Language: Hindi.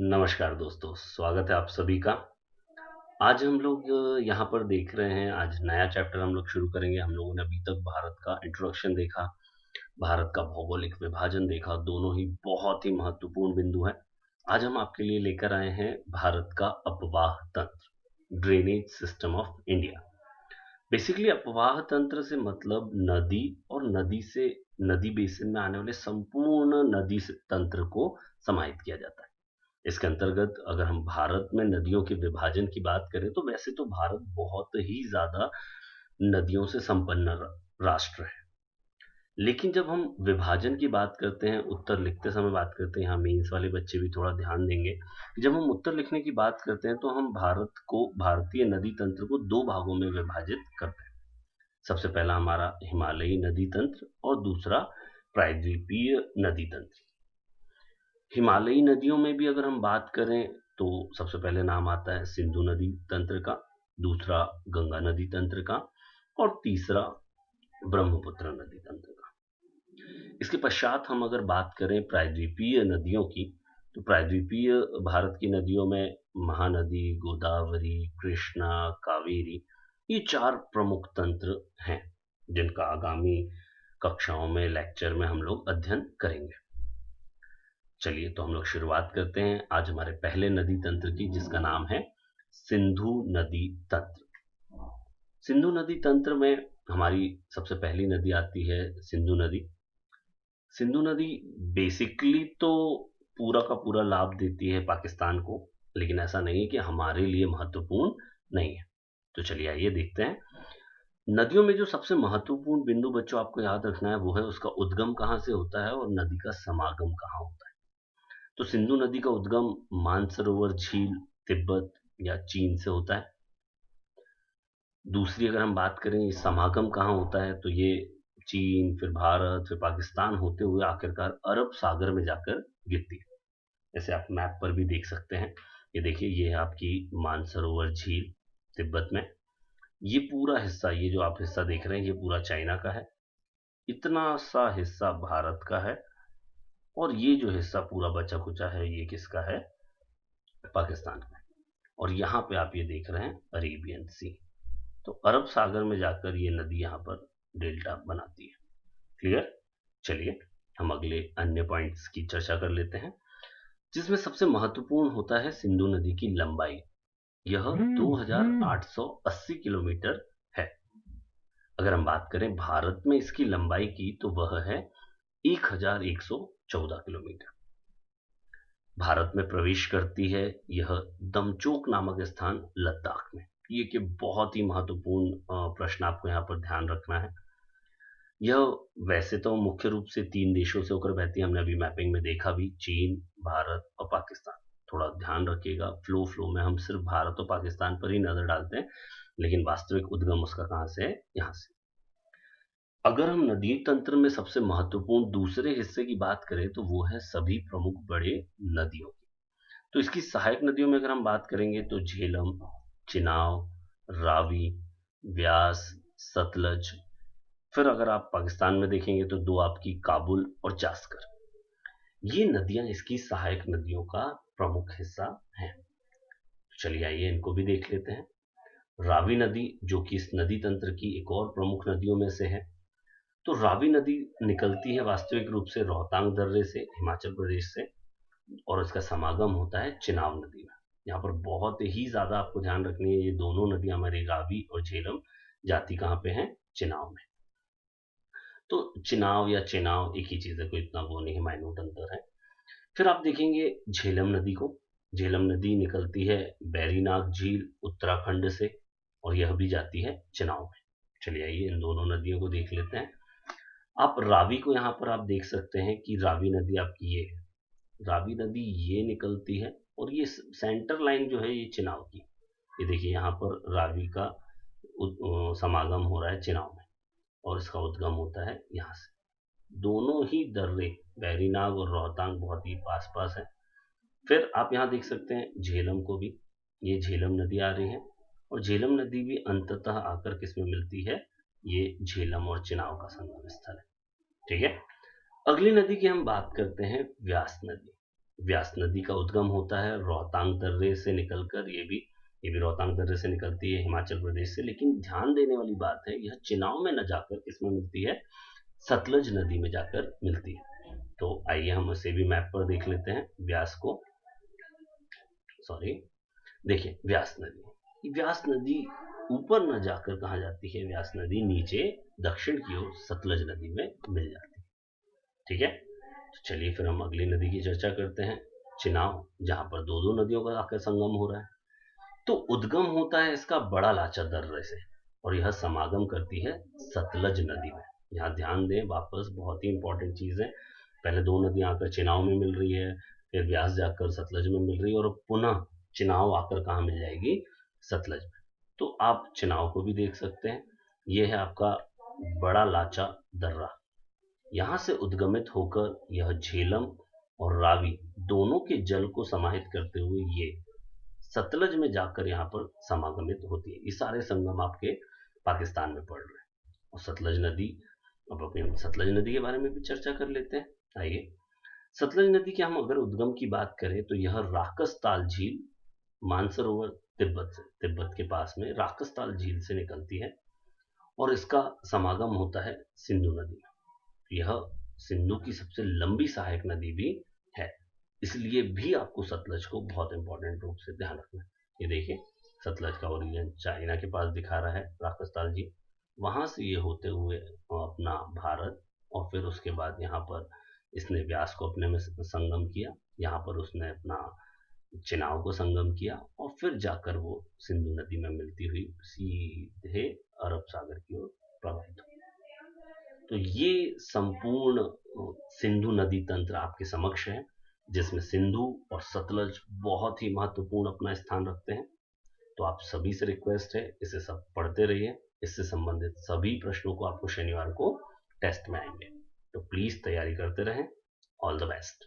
नमस्कार दोस्तों, स्वागत है आप सभी का। आज हम लोग यहाँ पर देख रहे हैं, आज नया चैप्टर हम लोग शुरू करेंगे। हम लोगों ने अभी तक भारत का इंट्रोडक्शन देखा, भारत का भौगोलिक विभाजन देखा, दोनों ही बहुत ही महत्वपूर्ण बिंदु हैं। आज हम आपके लिए लेकर आए हैं भारत का अपवाह तंत्र, drainage system of India. Basically अपवाह तंत्र से मतलब नदी और नदी बेसिन में आने वाले संपूर्ण तंत्र को समाहित किया जाता है। इसके अंतर्गत अगर हम भारत में नदियों के विभाजन की बात करें तो वैसे तो भारत बहुत ही ज्यादा नदियों से संपन्न राष्ट्र है। लेकिन जब हम विभाजन की बात करते हैं, उत्तर लिखते समय बात करते हैं, यहाँ मेंस वाले बच्चे भी थोड़ा ध्यान देंगे। जब हम उत्तर लिखने की बात करते हैं तो हम भारतीय नदी तंत्र को दो भागों में विभाजित करते हैं। सबसे पहला हमारा हिमालयी नदी तंत्र और दूसरा प्रायद्वीपीय नदी तंत्र। हिमालयी नदियों में भी अगर हम बात करें तो सबसे पहले नाम आता है सिंधु नदी तंत्र का, दूसरा गंगा नदी तंत्र का और तीसरा ब्रह्मपुत्र नदी तंत्र का। इसके पश्चात हम अगर बात करें प्रायद्वीपीय नदियों की, तो प्रायद्वीपीय भारत की नदियों में महानदी, गोदावरी, कृष्णा, कावेरी, ये चार प्रमुख तंत्र हैं जिनका आगामी कक्षाओं में, लेक्चर में हम लोग अध्ययन करेंगे। चलिए तो हम लोग शुरुआत करते हैं आज हमारे पहले नदी तंत्र की, जिसका नाम है सिंधु नदी तंत्र। सिंधु नदी तंत्र में हमारी सबसे पहली नदी आती है सिंधु नदी। सिंधु नदी बेसिकली तो पूरा का पूरा लाभ देती है पाकिस्तान को, लेकिन ऐसा नहीं है कि हमारे लिए महत्वपूर्ण नहीं है। तो चलिए आइए देखते हैं। नदियों में जो सबसे महत्वपूर्ण बिंदु बच्चों आपको याद रखना है वो है उसका उद्गम कहाँ से होता है और नदी का समागम कहाँ होता है। तो सिंधु नदी का उद्गम मानसरोवर झील, तिब्बत या चीन से होता है। दूसरी अगर हम बात करें ये समागम कहाँ होता है, तो ये चीन, फिर भारत, फिर पाकिस्तान होते हुए आखिरकार अरब सागर में जाकर गिरती है। जैसे आप मैप पर भी देख सकते हैं, ये देखिए, ये है आपकी मानसरोवर झील तिब्बत में। ये पूरा हिस्सा, ये जो आप हिस्सा देख रहे हैं, ये पूरा चाइना का है। इतना सा हिस्सा भारत का है और ये जो हिस्सा पूरा बचा खुचा है ये किसका है? पाकिस्तान का। और यहाँ पे आप ये देख रहे हैं अरेबियन सी। तो अरब सागर में जाकर ये नदी यहाँ पर डेल्टा बनाती है। क्लियर? चलिए हम अगले अन्य पॉइंट्स की चर्चा कर लेते हैं, जिसमें सबसे महत्वपूर्ण होता है सिंधु नदी की लंबाई। यह 2880 किलोमीटर है। अगर हम बात करें भारत में इसकी लंबाई की तो वह है 1114 किलोमीटर। भारत में प्रवेश करती है यह दमचोक नामक स्थान लद्दाख में। ये कि बहुत ही महत्वपूर्ण प्रश्न आपको यहाँ पर ध्यान रखना है। यह वैसे तो मुख्य रूप से तीन देशों से होकर बहती है, हमने अभी मैपिंग में देखा भी, चीन, भारत और पाकिस्तान। थोड़ा ध्यान रखिएगा, फ्लो में हम सिर्फ भारत और पाकिस्तान पर ही नजर डालते हैं, लेकिन वास्तविक उद्गम उसका कहाँ से है? यहाँ से। अगर हम नदी तंत्र में सबसे महत्वपूर्ण दूसरे हिस्से की बात करें तो वो है सभी प्रमुख बड़े नदियों की। तो इसकी सहायक नदियों में अगर हम बात करेंगे तो झेलम, चिनाव, रावी, व्यास, सतलज। फिर अगर आप पाकिस्तान में देखेंगे तो दो आपकी काबुल और जास्कर। ये नदियां इसकी सहायक नदियों का प्रमुख हिस्सा हैं। चलिए आइए इनको भी देख लेते हैं। रावी नदी, जो कि इस नदी तंत्र की एक और प्रमुख नदियों में से है। तो रावी नदी निकलती है वास्तविक रूप से रोहतांग दर्रे से, हिमाचल प्रदेश से, और इसका समागम होता है चिनाब नदी में। यहाँ पर बहुत ही ज्यादा आपको ध्यान रखनी है, ये दोनों नदियां हमारी रावी और झेलम जाती कहाँ पे हैं? चिनाब में। तो चिनाब या चिनाव एक ही चीज है, कोई इतना वो नहीं है, माइन्यूट अंतर है। फिर आप देखेंगे झेलम नदी को। झेलम नदी निकलती है बैरीनाग झील उत्तराखंड से और यह भी जाती है चिनाव में। चलिए आइए इन दोनों नदियों को देख लेते हैं। आप रावी को यहाँ पर आप देख सकते हैं कि रावी नदी आपकी ये है। रावी नदी ये निकलती है और ये सेंटर लाइन जो है ये चिनाव की। ये देखिए यहाँ पर रावी का समागम हो रहा है चिनाव में और इसका उद्गम होता है यहाँ से। दोनों ही दर्रे बैरीनाग और रोहतांग बहुत ही पास पास है। फिर आप यहाँ देख सकते हैं झेलम को भी, ये झेलम नदी आ रही है और झेलम नदी भी अंततः आकर किसमें मिलती है? ये झेलम और चिनाव का संगम स्थल है। ठीक है, अगली नदी की हम बात करते हैं व्यास नदी। व्यास नदी का उद्गम होता है रोहतांग दर्रे से निकलकर, ये भी रोहतांग दर्रे से निकलती है हिमाचल प्रदेश से। लेकिन ध्यान देने वाली बात है, यह चिनाव में न जाकर किसमें मिलती है, सतलज नदी में जाकर मिलती है। तो आइए हम इसे भी मैप पर देख लेते हैं, व्यास को, सॉरी, देखिए व्यास नदी ऊपर न जाकर कहाँ जाती है, व्यास नदी नीचे दक्षिण की ओर सतलज नदी में मिल जाती है। ठीक है, तो चलिए फिर हम अगली नदी की चर्चा करते हैं, चिनाव, जहां पर दो दो नदियों का आकर संगम हो रहा है। तो उद्गम होता है इसका बड़ा लाचा दर्रे से, और यह समागम करती है सतलज नदी में। यहाँ ध्यान दें, वापस बहुत ही इंपॉर्टेंट चीज है, पहले दो नदियां आकर चिनाव में मिल रही है, फिर व्यास जाकर सतलज में मिल रही है, और पुनः चिनाव आकर कहाँ मिल जाएगी, सतलज में। तो आप चिनाव को भी देख सकते हैं, यह है आपका बड़ा लाचा दर्रा। यहाँ से उद्गमित होकर यह झेलम और रावी दोनों के जल को समाहित करते हुए ये सतलज में जाकर यहाँ पर समागमित होती है। ये सारे संगम आपके पाकिस्तान में पड़ रहे हैं। और सतलज नदी, अब अपने सतलज नदी के बारे में भी चर्चा कर लेते हैं। आइए, सतलज नदी के हम अगर उद्गम की बात करें तो यह राकसताल झील, मानसरोवर तिब्बत के पास में राकसताल झील से निकलती है, और इसका समागम होता है सिंधु नदी में। यह सिंधु की सबसे लंबी सहायक नदी भी है, इसलिए भी आपको सतलज को बहुत इंपॉर्टेंट रूप से ध्यान रखना है। ये देखिए, सतलज का ओरिजिन चाइना के पास दिखा रहा है राकसताल जी, वहां से ये होते हुए अपना भारत, और फिर उसके बाद यहाँ पर इसने व्यास को अपने में संगम किया, यहाँ पर उसने अपना चिनाव को संगम किया, और फिर जाकर वो सिंधु नदी में मिलती हुई सीधे अरब सागर की ओर प्रवाहित हुई। तो ये संपूर्ण सिंधु नदी तंत्र आपके समक्ष है, जिसमें सिंधु और सतलज बहुत ही महत्वपूर्ण अपना स्थान रखते हैं। तो आप सभी से रिक्वेस्ट है, इसे सब पढ़ते रहिए, इससे संबंधित सभी प्रश्नों को आपको शनिवार को टेस्ट में आएंगे, तो प्लीज तैयारी करते रहें। All the best.